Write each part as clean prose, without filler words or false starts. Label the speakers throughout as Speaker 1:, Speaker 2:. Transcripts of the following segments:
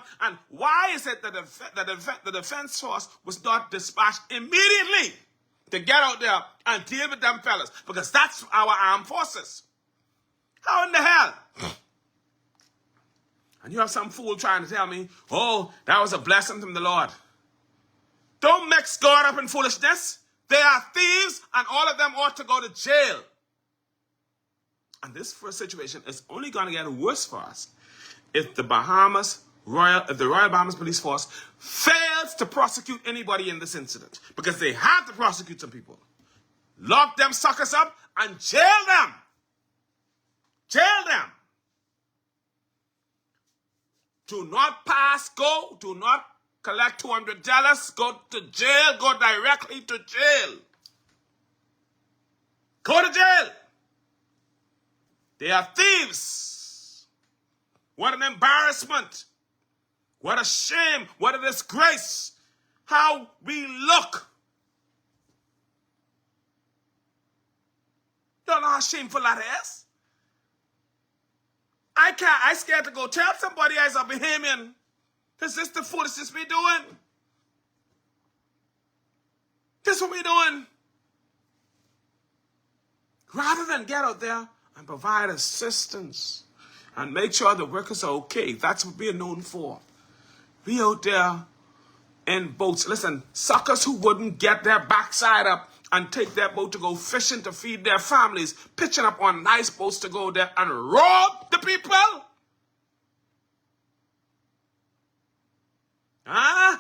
Speaker 1: there? And why is it that the defense force was not dispatched immediately to get out there and deal with them fellas? Because that's our armed forces. How in the hell? And you have some fool trying to tell me, oh, that was a blessing from the Lord. Don't mix God up in foolishness. They are thieves, and all of them ought to go to jail. And this first situation is only going to get worse for us if the Royal Bahamas Police Force fails to prosecute anybody in this incident, because they have to prosecute some people. Lock them suckers up and jail them. Jail them. Do not pass go. Do not collect $200. Go to jail. Go directly to jail. Go to jail. They are thieves. What an embarrassment. What a shame. What a disgrace. How we look. You don't know how shameful that is? I scared to go tell somebody as a Bahamian. This is the foolishness we doing. This is what we doing. Rather than get out there and provide assistance and make sure the workers are okay. That's what we're known for. We out there in boats. Listen, suckers who wouldn't get their backside up and take their boat to go fishing to feed their families, pitching up on nice boats to go there and rob the people? Huh?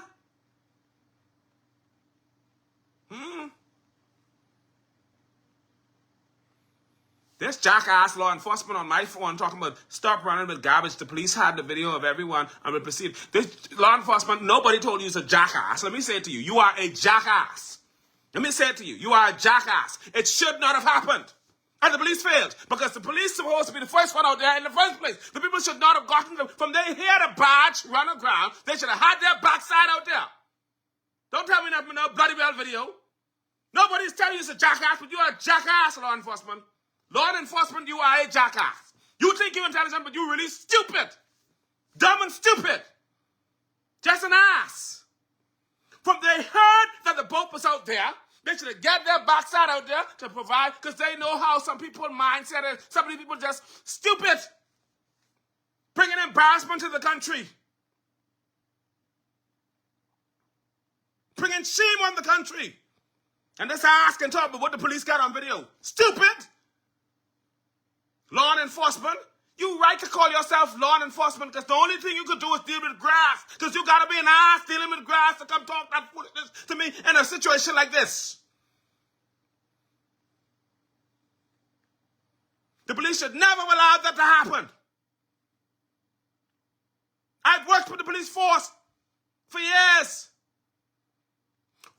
Speaker 1: This jackass law enforcement on my phone talking about stop running with garbage. The police had the video of everyone and will proceed. This law enforcement, nobody told you it's a jackass. Let me say it to you. You are a jackass. Let me say it to you. You are a jackass. It should not have happened. And the police failed. Because the police supposed to be the first one out there in the first place. The people should not have gotten them. From they hear the badge run aground, they should have had their backside out there. Don't tell me nothing, no bloody well video. Nobody's telling you it's a jackass, but you are a jackass, law enforcement. Law enforcement, you are a jackass. You think you're intelligent, but you're really stupid. Dumb and stupid. Just an ass. From they heard that the boat was out there, they should have got their backside out there to provide, because they know how some people's mindset is. Some of these people just stupid. Bringing embarrassment to the country. Bringing shame on the country. And this ass can talk about what the police got on video. Stupid. Law enforcement, you right to call yourself law enforcement, because the only thing you could do is deal with grass, because you got to be an ass dealing with grass to come talk that foolishness to me in a situation like this. The police should never have allowed that to happen. I've worked with the police force for years.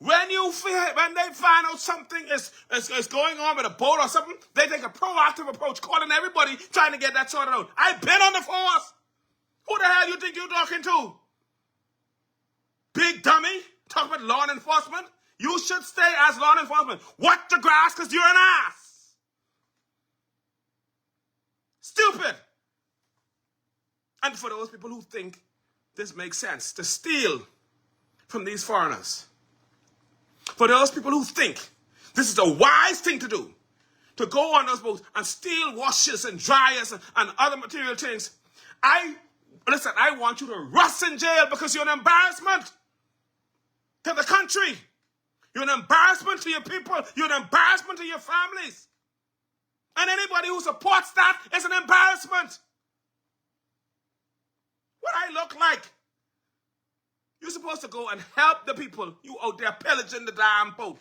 Speaker 1: When they find out something is going on with a boat or something, they take a proactive approach, calling everybody, trying to get that sorted out. I've been on the force. Who the hell you think you're talking to? Big dummy? Talking about law enforcement? You should stay as law enforcement. Watch the grass, because you're an ass. Stupid. And for those people who think this makes sense, to steal from these foreigners, for those people who think this is a wise thing to do, to go on those boats and steal washers and dryers and other material things, I want you to rust in jail, because you're an embarrassment to the country. You're an embarrassment to your people. You're an embarrassment to your families. And anybody who supports that is an embarrassment. What I look like? You're supposed to go and help the people. You out there pillaging the damn boat.